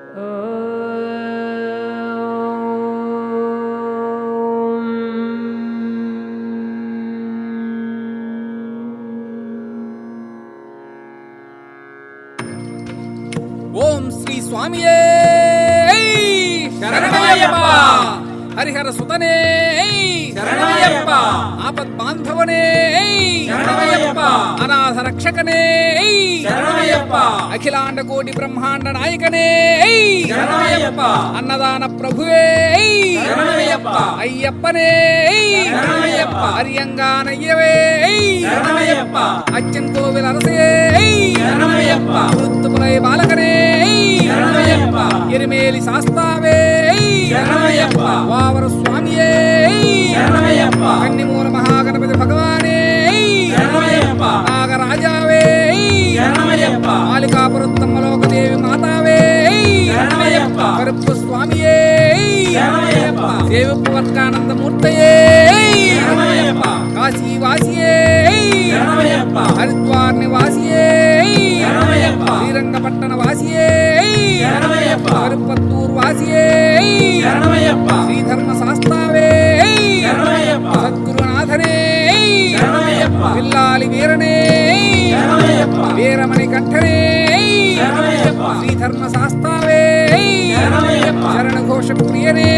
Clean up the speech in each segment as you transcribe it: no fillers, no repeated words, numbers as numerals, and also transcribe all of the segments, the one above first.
ఓం శ్రీ స్వామియే శరణమయ్యప్ప. హరిహర సుతనే శరణమయ్యప్ప. ఆపద్ బాంధవనే శరణమయ్యప్ప. అనాథ రక్షకనే శరణమయ్యప్ప. అఖిలాండ కోటి బ్రహ్మాండ నాయకనే శరణమయ్యప్ప. అన్నదాన ప్రభువే శరణమయ్యప్ప. అయ్యప్పనే శరణమయ్యప్ప. హరియంగానయ్యవే శరణమయ్యప్ప. అచ్చన్ కోవిల అరసే శరణమయ్యప్ప. వృత్తుపులై బాలకనే శరణమయ్యప్ప. ఎరిమేలి శాస్తావే శరణమయ్యప్ప. వావర స్వామియే శరణమయ్యప్ప. కన్నిమూల మహాగణపతి భగవానే శరణమయ్యప్ప. నాగరాజావే శరణమయ్యప్ప. మాలికాపురత్తమ్మలోకదేవి మాతావే శరణమయ్యప్ప. కరుప్పు స్వామియే శరణమయ్యప్ప. దేవపు వర్గానందమూర్తయే శరణమయ్యప్ప. కాశీవాసియే శరణమయ్యప్ప. హరిద్వార్ నివాసియే శరణమయ్యప్ప. శ్రీరంగపట్టణ వాసియే శరణమయ్యప్ప. కరుపత్తూర్ వాసియే శరణమయ్యప్ప. శ్రీధర్మ శాస్త్రావే శరణమయ్యప్ప. సద్గురునాథనే శరణమయ్యప్ప. పిల్లాలి వీరనే శరణమయ్యప్ప. వీరమణి కంఠనే శరణమయ్యప్ప. శ్రీధర్మ శాస్త్రావే శరణమయ్యప్ప. శరణఘోష ప్రియనే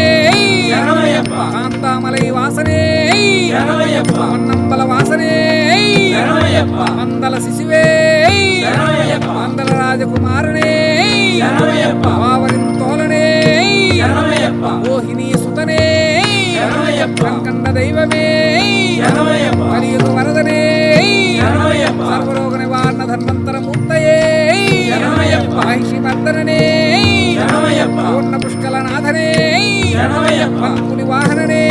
శరణమయ్యప్ప. కాంతామలై వాసనే శరణమయ్యప్ప. మన్నంబల వాసనే శరణమయ్యప్ప. మందల శిశువే శరణమయ్యప్ప. మందల రాజకుమారనే శరణమయ్యప్ప. వావరింతోలనే శరణమయ్యప్ప. మోహిని సుతనే శరణమయ్యప్ప. కండ దైవమే శరణమయ్యప్ప. కలియుగ వరదనే శరణమయ్యప్ప. సర్వరోగ నివారణ ధన్వంతర మూర్తయే శరణమయ్యప్ప. మహిషిమర్దననే శరణమయ్యప్ప. పూర్ణ పుష్కలనాథనే శరణమయ్యప్ప. పంకుని వాహననే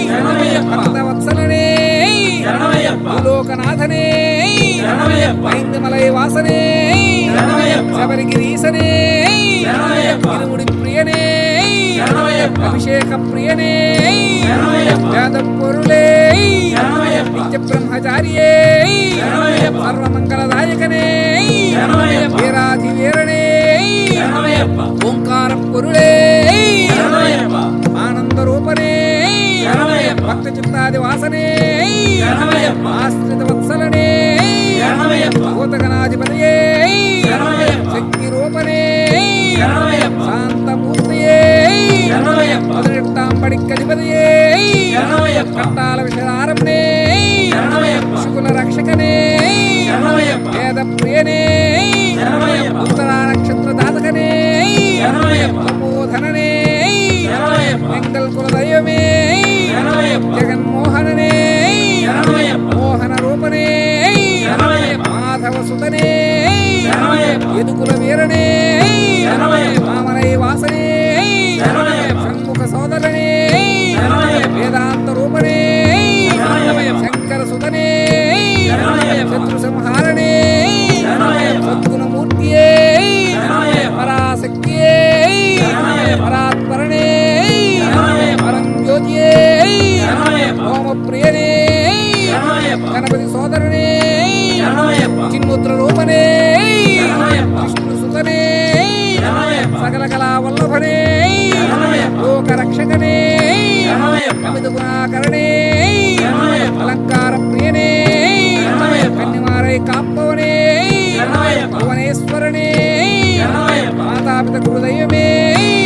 శరణమయ్యప్ప. భక్తవత్సలనే శరణమయ్యప్ప. లోకనాథనే శరణమయ్యప్ప. ఐందుమలై వాసనే శరణమయ్యప్ప. శబరిగిరీశనే శరణమయ్యప్ప. ఇరుముడి ప్రియనే శరణమయ్యప్ప. అభిషేక ప్రియనే శరణమయ్యప్ప. వేదపొరులే శరణమయ్యప్ప. నిత్య బ్రహ్మచారియే శరణమయ్యప్ప. సర్వమంగళదాయకనే శరణమయ్యప్ప. వీరాధి వీరనే శరణమయ్యప్ప. ఓంకార పొరులే శరణమయ్యప్ప. ఆనంద రూపనే శరణమయ్యప్ప. భక్త చిత్తాది వాసనే శరణమయ్యప్ప. ఆశ్రిత వత్సలనే శరణమయ్యప్ప. భూతగణాధిపతియే శరణమయ్యప్ప. శక్తి రూపనే శరణమయ్యప్ప. శాంతమూర్తియే శరణమయ్యప్ప. పదినెట్టాంబడిక్కధిపతియే శరణమయ్యప్ప. కట్టాల విషయారమ్నే శరణమయ్యప్ప. శుకుల రక్షకనే శరణమయ్యప్ప. వేద ప్రియనే శరణమయ్యప్ప. ఉత్తరా నక్షత్ర దాతకనే శరణమయ్యప్ప. తపోధననే శరణమయ్యప్ప. వెంగల్ కుల దైవమే శరణమయ్యప్ప. జగన్మోహననే శరణమయ్యప్ప. మోహన రూపనే శరణమయ్యప్ప. మాధవ సుతనే శరణమయ్యప్ప. యదుకుల వీరనే శరణమయ్యప్ప. మామలై వాసనే శరణమయ్యప్ప. షణ్ముఖ సోదరనే శరణమయ్యప్ప. వేదాంత రూపనే శరణమయ్యప్ప. శంకర సుతనే శరణమయ్యప్ప. శత్రు సంహారణే శరణమయ్యప్ప. సద్గుణమూర్తియే శరణమయ్యప్ప. పరాశక్తియే శరణమయ్యప్ప. పరాత్పరణే శరణమయ్యప్ప. పరంజ్యోతియే శరణమయ్యప్ప. హోమప్రియనే శరణమయ్యప్ప. గణపతి సోదరునే శరణమయ్యప్ప. చిన్ముద్ర రూపనే శరణమయ్యప్ప. విష్ణు సుతనే శరణమయ్యప్ప. సకల కళా వల్లభనే శరణమయ్యప్ప. లోక రక్షకనే శరణమయ్యప్ప. అమిత గుణాకరణే శరణమయ్యప్ప. అలంకార ప్రియనే శరణమయ్యప్ప. కన్నిమారై కాప్పవనే శరణమయ్యప్ప. భువనేశ్వరనే శరణమయ్యప్ప. మాతాపిత గురుదైవమే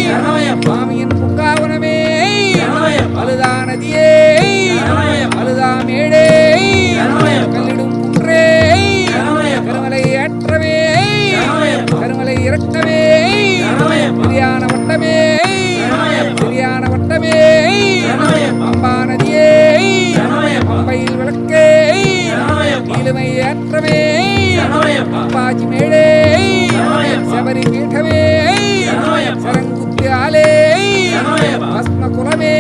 శరణమయ్యప్ప. స్వామియన్ పుంగావనమే శరణమయ్యప్ప. అలుదా నదియే శరణమయ్యప్ప. అలుదా మేడే శరణమయ్యప్ప. కల్లిడుం குன்றே శరణమయ్యప్ప. కరుమలై ఏற்றவே శరణమయ్యప్ప. కరుమలై ఇరట్టమే శరణమయ్యప్ప. తిరియాన వట్టమే శరణమయ్యప్ప. తిరియాన వట్టమే శరణమయ్యప్ప. అంబా నదియే శరణమయ్యప్ప. పంబైల్ విளக்கே శరణమయ్యప్ప. నీలమై ఏற்றమే శరణమయ్యప్ప. అంబాజి మేడే శరణమయ్యప్ప. శబరి పీఠమే శరణమయ్యప్ప. శరంగుత్యాలే శరణమయ్యప్ప. భస్మ కులమే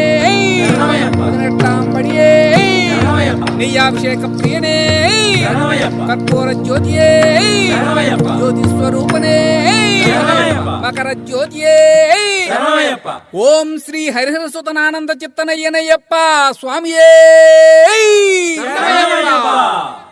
శరణమయ్యప్ప. పదినెట్టాంబడియే శరణమయ్యప్ప. నెయ్యాభిషేక ప్రియనే శరణమయ్యప్ప. కర్పూర జ్యోతియే శరణమయ్యప్ప. జ్యోతి స్వరూపనే శరణమయ్యప్ప. మకర జ్యోతియే శరణమయ్యప్ప. ఓం శ్రీ హరిహర సుతనానంద చిత్తనయ్యనయ్యప్ప స్వామియే శరణమయ్యప్ప.